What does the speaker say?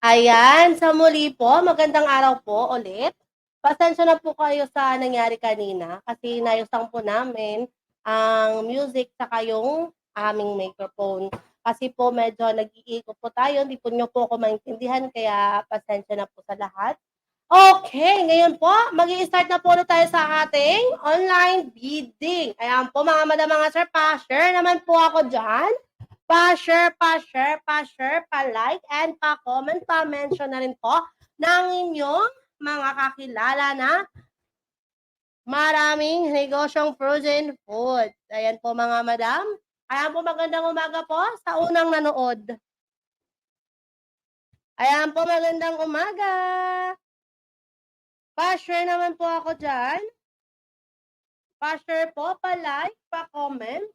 Ayan, sa muli po, magandang araw po ulit. Pasensya na po kayo sa nangyari kanina kasi inayusan po namin ang music saka yung aming microphone. Kasi po medyo nag-iikot po tayo, hindi po niyo po ako maintindihan kaya pasensya na po sa lahat. Okay, ngayon po, mag-i-start na po ulit tayo sa ating online bidding. Ayan po mga madam, mga sir, pa-share naman po ako dyan. Pa-share, pa-share, pa-share, pa-like, and pa-comment, pa-mention na rin po ng inyong mga kakilala na maraming negosyong frozen food. Ayan po mga madam. Ayan po, magandang umaga po sa unang nanood. Ayan po, magandang umaga. Pa-share naman po ako dyan. Pa-share po, pa-like, pa-comment,